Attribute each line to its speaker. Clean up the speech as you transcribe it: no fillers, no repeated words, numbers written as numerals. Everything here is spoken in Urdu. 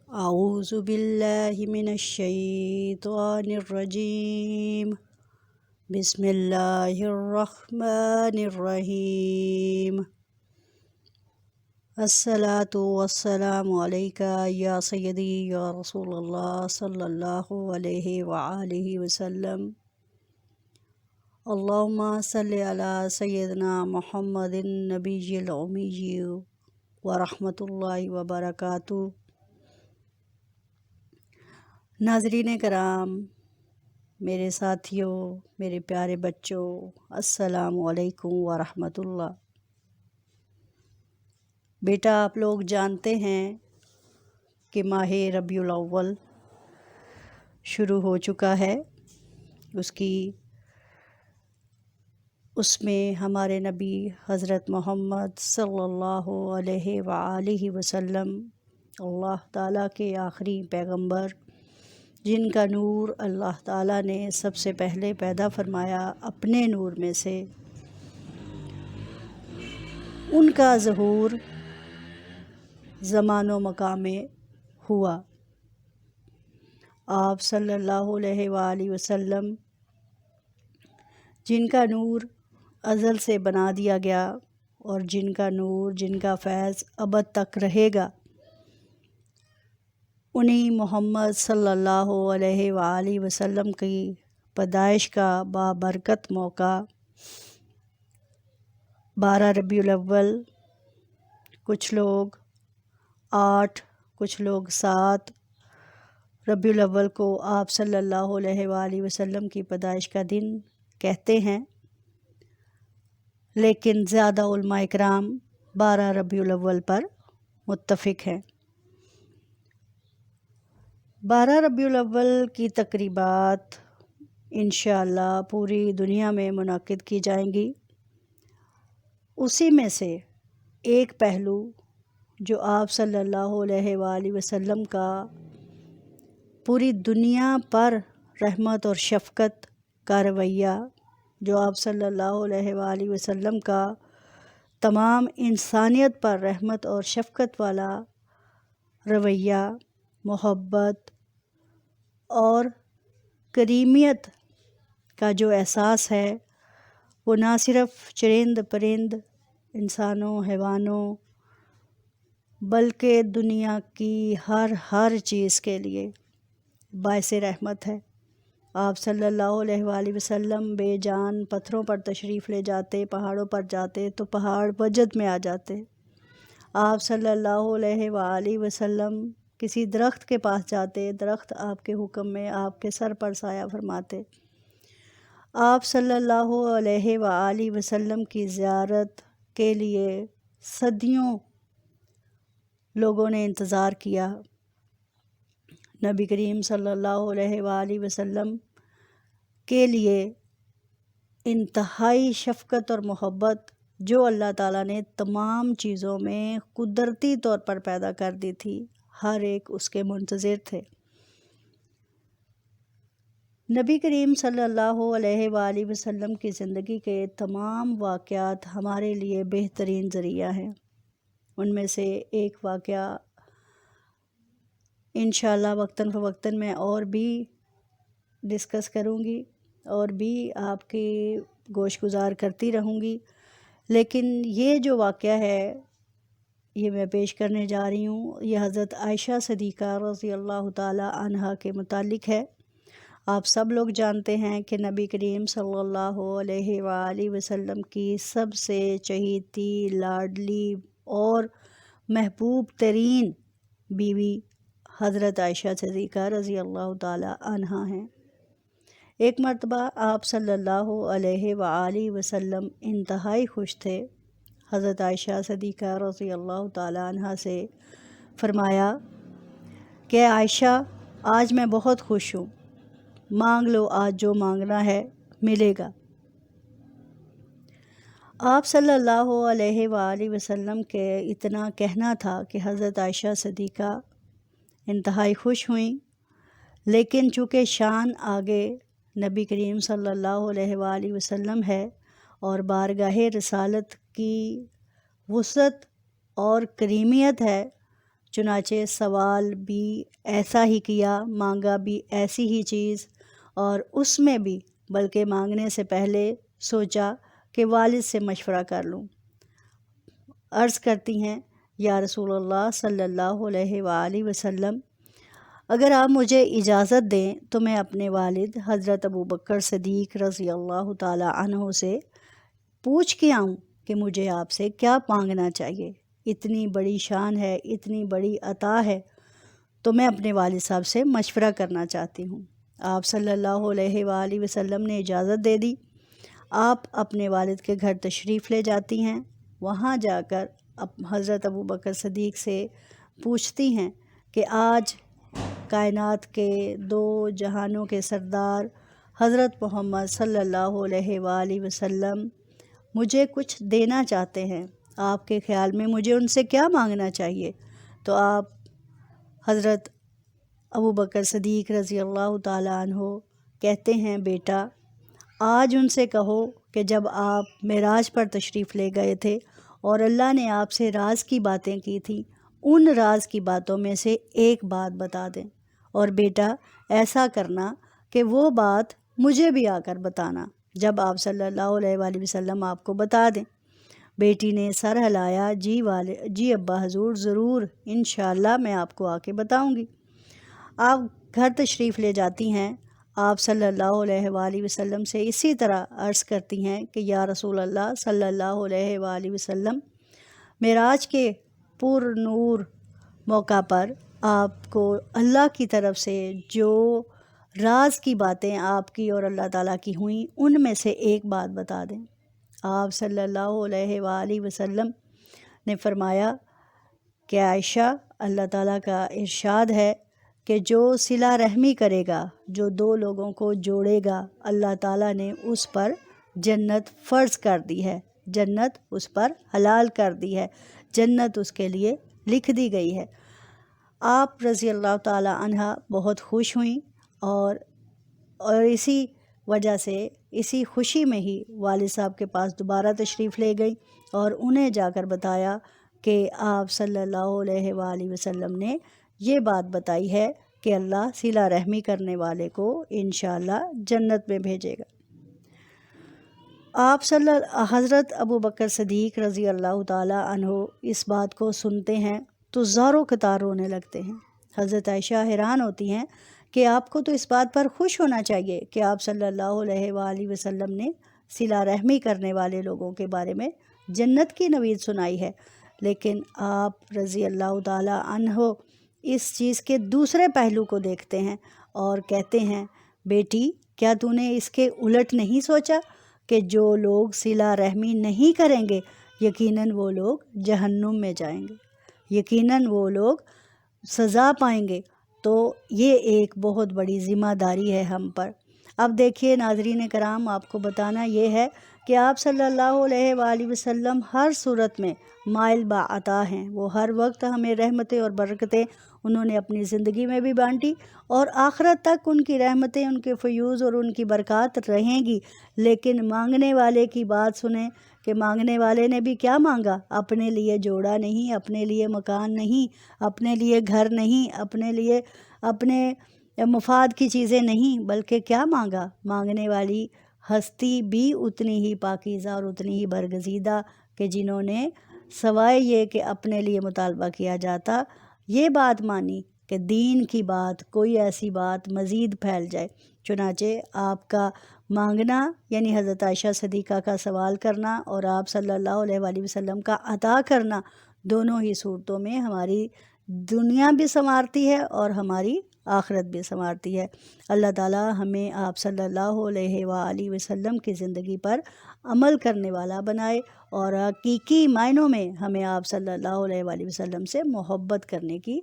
Speaker 1: أعوذ بالله من الشيطان الرجيم. بسم الله الرحمن الرحيم. الصلاة والسلام عليك يا سيدي يا رسول الله صلى الله عليه وآله وسلم. اللهم صل على سيدنا محمد النبي الأمي ورحمة الله وبركاته. ناظرین کرام، میرے ساتھیوں، میرے پیارے بچوں، السلام علیکم ورحمۃ اللہ۔ بیٹا، آپ لوگ جانتے ہیں کہ ماہ ربیع الاول شروع ہو چکا ہے۔ اس میں ہمارے نبی حضرت محمد صلی اللہ علیہ وآلہ وسلم اللہ تعالیٰ کے آخری پیغمبر، جن کا نور اللہ تعالیٰ نے سب سے پہلے پیدا فرمایا اپنے نور میں سے، ان کا ظہور زمان و مکان میں ہوا۔ آپ صلی اللہ علیہ وآلہ وسلم، جن کا نور ازل سے بنا دیا گیا اور جن کا نور، جن کا فیض ابد تک رہے گا، انہی محمد صلی اللہ علیہ وآلہ وسلم کی پیدائش کا بابرکت موقع 12 ربیع الاول، کچھ لوگ 8، کچھ لوگ 7 ربیع الاول کو آپ صلی اللہ علیہ وآلہ وسلم کی پیدائش کا دن کہتے ہیں، لیکن زیادہ علماء اکرام 12 ربیع الاول پر متفق ہیں۔ 12 ربیع الاول کی تقریبات انشاءاللہ پوری دنیا میں منعقد کی جائیں گی۔ اسی میں سے ایک پہلو جو آپ صلی اللہ علیہ وآلہ وسلم کا پوری دنیا پر رحمت اور شفقت کا رویہ، جو آپ صلی اللہ علیہ وآلہ وسلم کا تمام انسانیت پر رحمت اور شفقت والا رویہ، محبت اور کریمیت کا جو احساس ہے، وہ نہ صرف چرند پرند، انسانوں، حیوانوں، بلکہ دنیا کی ہر چیز کے لیے باعث رحمت ہے۔ آپ صلی اللہ علیہ وآلہ وسلم بے جان پتھروں پر تشریف لے جاتے، پہاڑوں پر جاتے تو پہاڑ وجد میں آ جاتے۔ آپ صلی اللہ علیہ وآلہ وسلم کسی درخت کے پاس جاتے، درخت آپ کے حکم میں آپ کے سر پر سایہ فرماتے۔ آپ صلی اللہ علیہ وآلہ وسلم کی زیارت کے لیے صدیوں لوگوں نے انتظار کیا۔ نبی کریم صلی اللہ علیہ وآلہ وسلم کے لیے انتہائی شفقت اور محبت جو اللہ تعالیٰ نے تمام چیزوں میں قدرتی طور پر پیدا کر دی تھی، ہر ایک اس کے منتظر تھے۔ نبی کریم صلی اللہ علیہ وآلہ وسلم کی زندگی کے تمام واقعات ہمارے لیے بہترین ذریعہ ہیں۔ ان میں سے ایک واقعہ انشاءاللہ وقتاً فوقتاً میں اور بھی ڈسکس کروں گی اور بھی آپ کی گوش گزار کرتی رہوں گی، لیکن یہ جو واقعہ ہے یہ میں پیش کرنے جا رہی ہوں، یہ حضرت عائشہ صدیقہ رضی اللہ تعالی عنہا کے متعلق ہے۔ آپ سب لوگ جانتے ہیں کہ نبی کریم صلی اللہ علیہ وآلہ وسلم کی سب سے چہیتی، لاڈلی اور محبوب ترین بیوی حضرت عائشہ صدیقہ رضی اللہ تعالی عنہا ہیں۔ ایک مرتبہ آپ صلی اللہ علیہ وآلہ وسلم انتہائی خوش تھے۔ حضرت عائشہ صدیقہ رضی اللہ تعالی عنہا سے فرمایا کہ عائشہ، آج میں بہت خوش ہوں، مانگ لو، آج جو مانگنا ہے ملے گا۔ آپ صلی اللہ علیہ وآلہ وسلم کے اتنا کہنا تھا کہ حضرت عائشہ صدیقہ انتہائی خوش ہوئیں، لیکن چونکہ شان آگے نبی کریم صلی اللہ علیہ وآلہ وسلم ہے اور بارگاہ رسالت کی وسعت اور کریمیت ہے، چنانچہ سوال بھی ایسا ہی کیا، مانگا بھی ایسی ہی چیز، اور اس میں بھی بلکہ مانگنے سے پہلے سوچا کہ والد سے مشورہ کر لوں۔ عرض کرتی ہیں، یا رسول اللہ صلی اللہ علیہ وآلہ وسلم، اگر آپ مجھے اجازت دیں تو میں اپنے والد حضرت ابوبکر صدیق رضی اللہ تعالی عنہ سے پوچھ کے آؤں کہ مجھے آپ سے کیا مانگنا چاہیے۔ اتنی بڑی شان ہے، اتنی بڑی عطا ہے، تو میں اپنے والد صاحب سے مشورہ کرنا چاہتی ہوں۔ آپ صلی اللہ علیہ وآلہ وسلم نے اجازت دے دی۔ آپ اپنے والد کے گھر تشریف لے جاتی ہیں۔ وہاں جا کر حضرت ابوبکر صدیق سے پوچھتی ہیں کہ آج کائنات کے دو جہانوں کے سردار حضرت محمد صلی اللہ علیہ وآلہ وسلم مجھے کچھ دینا چاہتے ہیں، آپ کے خیال میں مجھے ان سے کیا مانگنا چاہیے؟ تو آپ حضرت ابوبکر صدیق رضی اللہ تعالی عنہ کہتے ہیں، بیٹا آج ان سے کہو کہ جب آپ معراج پر تشریف لے گئے تھے اور اللہ نے آپ سے راز کی باتیں کی تھیں، ان راز کی باتوں میں سے ایک بات بتا دیں، اور بیٹا ایسا کرنا کہ وہ بات مجھے بھی آ کر بتانا جب آپ صلی اللہ علیہ وآلہ وسلم آپ کو بتا دیں۔ بیٹی نے سر ہلایا، جی ابا حضور، ضرور، انشاءاللہ میں آپ کو آ کے بتاؤں گی۔ آپ گھر تشریف لے جاتی ہیں۔ آپ صلی اللہ علیہ وآلہ وسلم سے اسی طرح عرض کرتی ہیں کہ یا رسول اللہ صلی اللہ علیہ وآلہ وسلم، معراج کے پر نور موقع پر آپ کو اللہ کی طرف سے جو راز کی باتیں آپ کی اور اللہ تعالیٰ کی ہوئیں، ان میں سے ایک بات بتا دیں۔ آپ صلی اللہ علیہ وآلہ وسلم نے فرمایا کہ عائشہ، اللہ تعالیٰ کا ارشاد ہے کہ جو صلہ رحمی کرے گا، جو دو لوگوں کو جوڑے گا، اللہ تعالیٰ نے اس پر جنت فرض کر دی ہے، جنت اس پر حلال کر دی ہے، جنت اس کے لیے لکھ دی گئی ہے۔ آپ رضی اللہ تعالی عنہ بہت خوش ہوئیں، اور اسی وجہ سے اسی خوشی میں ہی والد صاحب کے پاس دوبارہ تشریف لے گئی اور انہیں جا کر بتایا کہ آپ صلی اللہ علیہ وآلہ وسلم نے یہ بات بتائی ہے کہ اللہ صلہ رحمی کرنے والے کو انشاءاللہ جنت میں بھیجے گا۔ آپ حضرت ابوبکر صدیق رضی اللہ تعالی عنہ اس بات کو سنتے ہیں تو زاروں قطار رونے لگتے ہیں۔ حضرت عائشہ حیران ہوتی ہیں کہ آپ کو تو اس بات پر خوش ہونا چاہیے کہ آپ صلی اللہ علیہ وآلہ وسلم نے صلہ رحمی کرنے والے لوگوں کے بارے میں جنت کی نوید سنائی ہے، لیکن آپ رضی اللہ تعالی عنہ اس چیز کے دوسرے پہلو کو دیکھتے ہیں اور کہتے ہیں، بیٹی کیا تو نے اس کے الٹ نہیں سوچا کہ جو لوگ صلہ رحمی نہیں کریں گے یقیناً وہ لوگ جہنم میں جائیں گے، یقیناً وہ لوگ سزا پائیں گے۔ تو یہ ایک بہت بڑی ذمہ داری ہے ہم پر۔ اب دیکھیے ناظرین کرام، آپ کو بتانا یہ ہے کہ آپ صلی اللہ علیہ وآلہ وسلم ہر صورت میں مائل بعطا ہیں۔ وہ ہر وقت ہمیں رحمتیں اور برکتیں انہوں نے اپنی زندگی میں بھی بانٹی، اور آخرت تک ان کی رحمتیں، ان کے فیوز اور ان کی برکات رہیں گی۔ لیکن مانگنے والے کی بات سنیں کہ مانگنے والے نے بھی کیا مانگا؟ اپنے لیے جوڑا نہیں، اپنے لیے مکان نہیں، اپنے لیے گھر نہیں، اپنے لیے اپنے مفاد کی چیزیں نہیں، بلکہ کیا مانگا؟ مانگنے والی ہستی بھی اتنی ہی پاکیزہ اور اتنی ہی برگزیدہ کہ جنہوں نے سوائے یہ کہ اپنے لیے مطالبہ کیا جاتا، یہ بات مانی کہ دین کی بات، کوئی ایسی بات مزید پھیل جائے۔ چنانچہ آپ کا مانگنا یعنی حضرت عائشہ صدیقہ کا سوال کرنا اور آپ صلی اللہ علیہ وآلہ وسلم کا عطا کرنا، دونوں ہی صورتوں میں ہماری دنیا بھی سنوارتی ہے اور ہماری آخرت بھی سنوارتی ہے۔ اللہ تعالیٰ ہمیں آپ صلی اللہ علیہ وآلہ وسلم کی زندگی پر عمل کرنے والا بنائے، اور حقیقی معنوں میں ہمیں آپ صلی اللہ علیہ وآلہ وسلم سے محبت کرنے کی